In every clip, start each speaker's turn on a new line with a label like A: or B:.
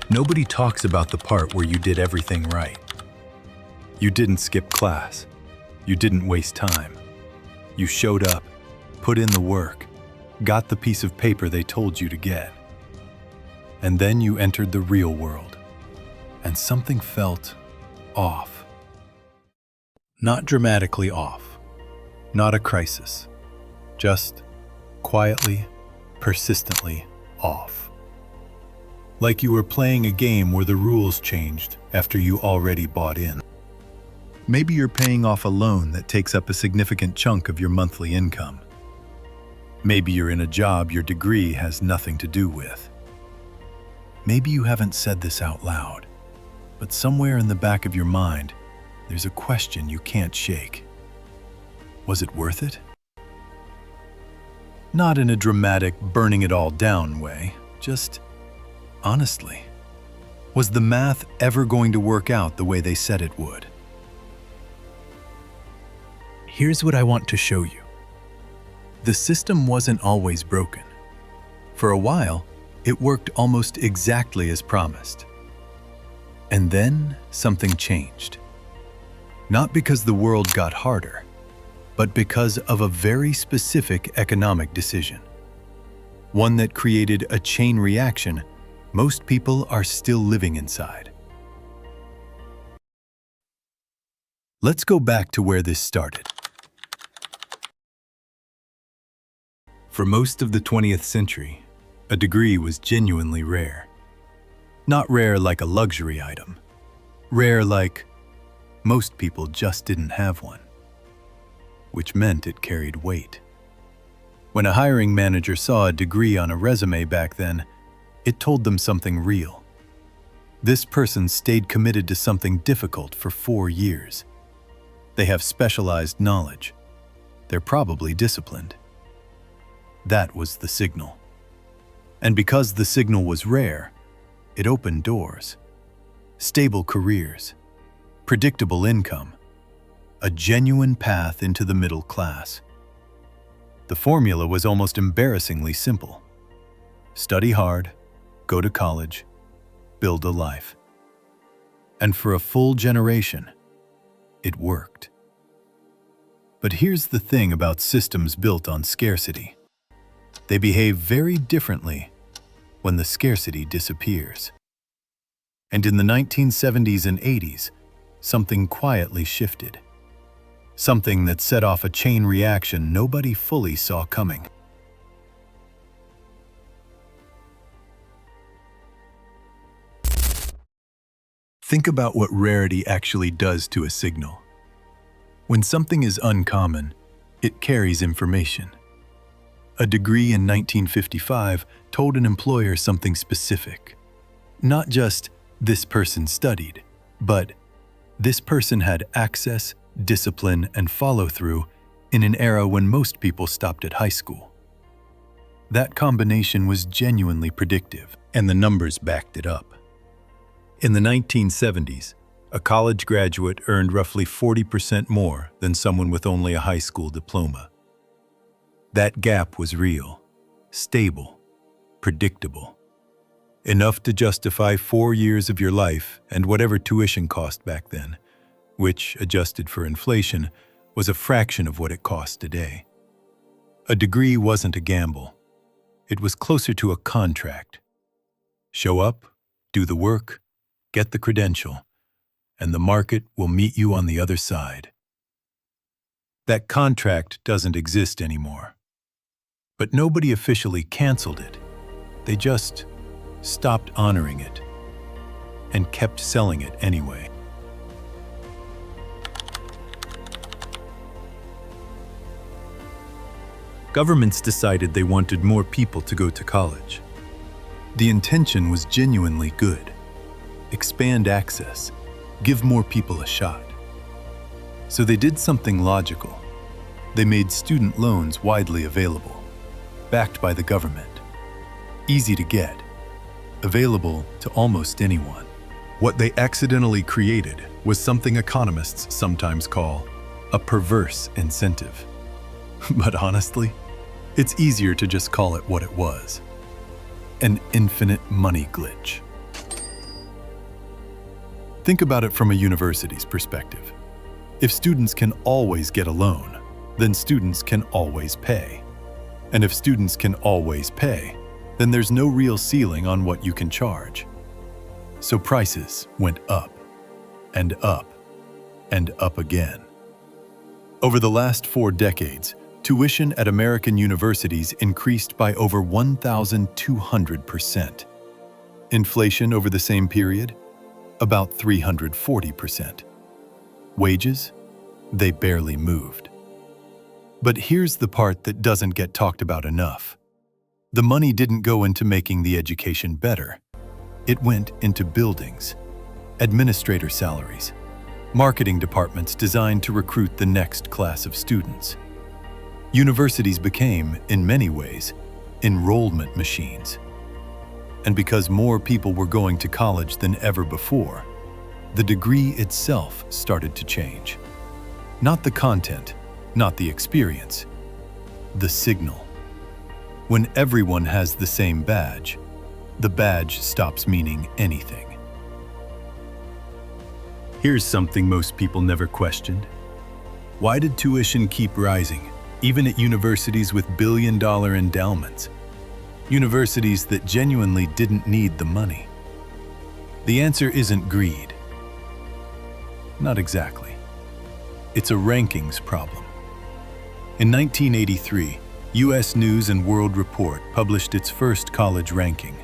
A: Nobody talks about the part where you did everything right. You didn't skip class. You didn't waste time. You showed up, put in the work, got the piece of paper they told you to get. And then you entered the real world, and something felt off. Not dramatically off, not a crisis, just quietly, persistently off. Like you were playing a game where the rules changed after you already bought in. Maybe you're paying off a loan that takes up a significant chunk of your monthly income. Maybe you're in a job your degree has nothing to do with. Maybe you haven't said this out loud, but somewhere in the back of your mind, there's a question you can't shake. Was it worth it? Not in a dramatic, burning it all down way, just honestly. Was the math ever going to work out the way they said it would? Here's what I want to show you. The system wasn't always broken. For a while, it worked almost exactly as promised. And then something changed. Not because the world got harder, but because of a very specific economic decision. One that created a chain reaction most people are still living inside. Let's go back to where this started. For most of the 20th century, a degree was genuinely rare. Not rare like a luxury item. Rare like most people just didn't have one, which meant it carried weight. When a hiring manager saw a degree on a resume back then, it told them something real. This person stayed committed to something difficult for 4 years. They have specialized knowledge. They're probably disciplined. That was the signal. And because the signal was rare, it opened doors. Stable careers, predictable income, a genuine path into the middle class. The formula was almost embarrassingly simple. Study hard, go to college, build a life. And for a full generation, it worked. But here's the thing about systems built on scarcity. They behave very differently when the scarcity disappears. And in the 1970s and 80s, something quietly shifted. Something that set off a chain reaction nobody fully saw coming. Think about what rarity actually does to a signal. When something is uncommon, it carries information. A degree in 1955 told an employer something specific. Not just, this person studied, but this person had access, discipline, and follow-through in an era when most people stopped at high school. That combination was genuinely predictive, and the numbers backed it up. In the 1970s, a college graduate earned roughly 40% more than someone with only a high school diploma. That gap was real, stable, predictable. Enough to justify 4 years of your life and whatever tuition cost back then, which, adjusted for inflation, was a fraction of what it costs today. A degree wasn't a gamble. It was closer to a contract. Show up, do the work, get the credential, and the market will meet you on the other side. That contract doesn't exist anymore. But nobody officially canceled it. They just stopped honoring it and kept selling it anyway. Governments decided they wanted more people to go to college. The intention was genuinely good. Expand access, give more people a shot. So they did something logical. They made student loans widely available. Backed by the government, easy to get, available to almost anyone. What they accidentally created was something economists sometimes call a perverse incentive. But honestly, it's easier to just call it what it was: an infinite money glitch. Think about it from a university's perspective. If students can always get a loan, then students can always pay. And if students can always pay, then there's no real ceiling on what you can charge. So prices went up, and up, and up again. Over the last 4 decades, tuition at American universities increased by over 1,200%. Inflation over the same period? About 340%. Wages? They barely moved. But here's the part that doesn't get talked about enough. The money didn't go into making the education better. It went into buildings, administrator salaries, marketing departments designed to recruit the next class of students. Universities became, in many ways, enrollment machines. And because more people were going to college than ever before, the degree itself started to change. Not the content, not the experience, the signal. When everyone has the same badge, the badge stops meaning anything. Here's something most people never questioned. Why did tuition keep rising, even at universities with billion-dollar endowments? Universities that genuinely didn't need the money. The answer isn't greed. Not exactly. It's a rankings problem. In 1983, U.S. News and World Report published its first college ranking.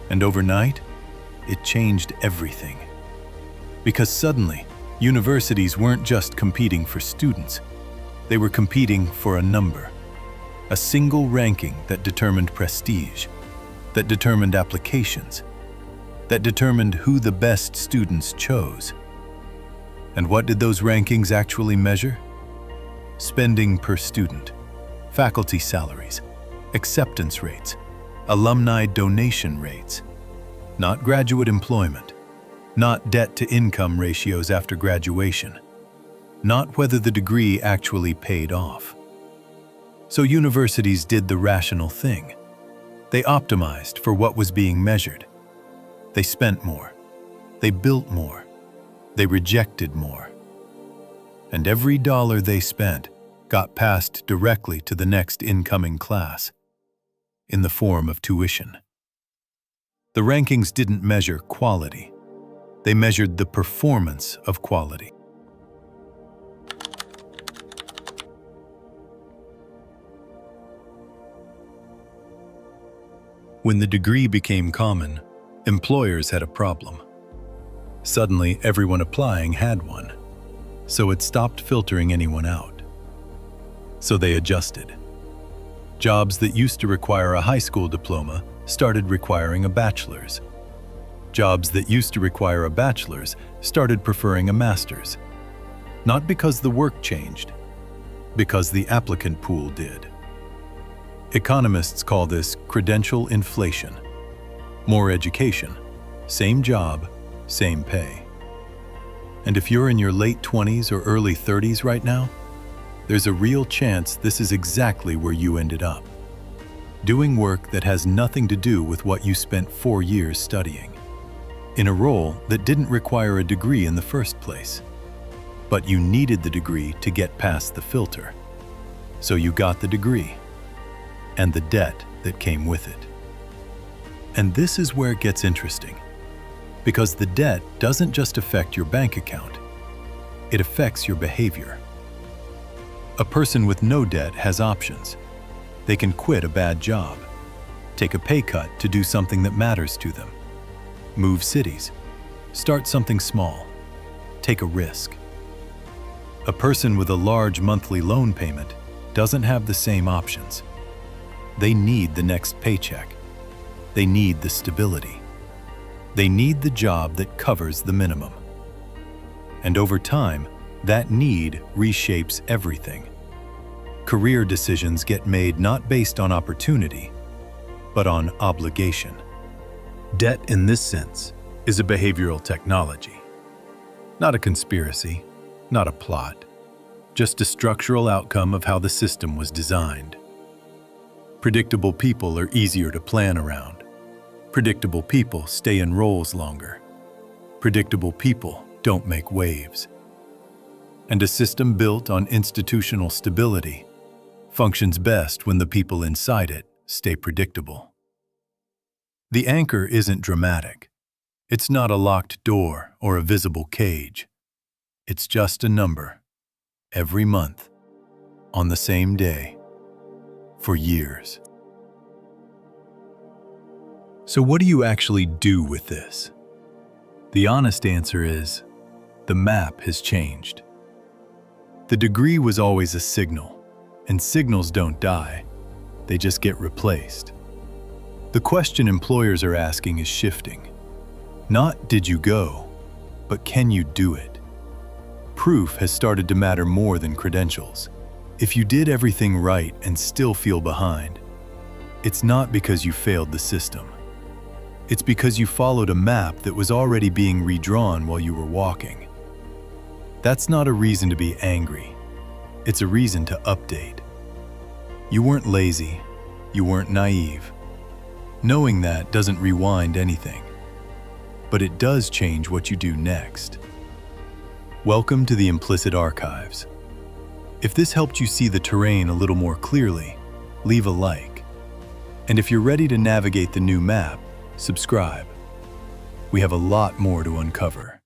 A: And overnight, it changed everything. Because suddenly, universities weren't just competing for students. They were competing for a number. A single ranking that determined prestige, that determined applications, that determined who the best students chose. And what did those rankings actually measure? Spending per student, faculty salaries, acceptance rates, alumni donation rates, not graduate employment, not debt-to-income ratios after graduation, not whether the degree actually paid off. So universities did the rational thing. They optimized for what was being measured. They spent more. They built more. They rejected more. And every dollar they spent got passed directly to the next incoming class in the form of tuition. The rankings didn't measure quality. They measured the performance of quality. When the degree became common, employers had a problem. Suddenly, everyone applying had one, so it stopped filtering anyone out. So they adjusted. Jobs that used to require a high school diploma started requiring a bachelor's. Jobs that used to require a bachelor's started preferring a master's. Not because the work changed, because the applicant pool did. Economists call this credential inflation. More education, same job, same pay. And if you're in your late 20s or early 30s right now, there's a real chance this is exactly where you ended up. Doing work that has nothing to do with what you spent 4 years studying. In a role that didn't require a degree in the first place. But you needed the degree to get past the filter. So you got the degree. And the debt that came with it. And this is where it gets interesting. Because the debt doesn't just affect your bank account. It affects your behavior. A person with no debt has options. They can quit a bad job, take a pay cut to do something that matters to them, move cities, start something small, take a risk. A person with a large monthly loan payment doesn't have the same options. They need the next paycheck. They need the stability. They need the job that covers the minimum. And over time, that need reshapes everything. Career decisions get made not based on opportunity, but on obligation. Debt, in this sense, is a behavioral technology. Not a conspiracy, not a plot, just a structural outcome of how the system was designed. Predictable people are easier to plan around. Predictable people stay in roles longer. Predictable people don't make waves. And a system built on institutional stability functions best when the people inside it stay predictable. The anchor isn't dramatic. It's not a locked door or a visible cage. It's just a number, every month, on the same day, for years. So what do you actually do with this? The honest answer is, the map has changed. The degree was always a signal, and signals don't die, they just get replaced. The question employers are asking is shifting. Not did you go, but can you do it? Proof has started to matter more than credentials. If you did everything right and still feel behind, it's not because you failed the system. It's because you followed a map that was already being redrawn while you were walking. That's not a reason to be angry. It's a reason to update. You weren't lazy. You weren't naive. Knowing that doesn't rewind anything, but it does change what you do next. Welcome to the Implicit Archives. If this helped you see the terrain a little more clearly, leave a like. And if you're ready to navigate the new map, subscribe. We have a lot more to uncover.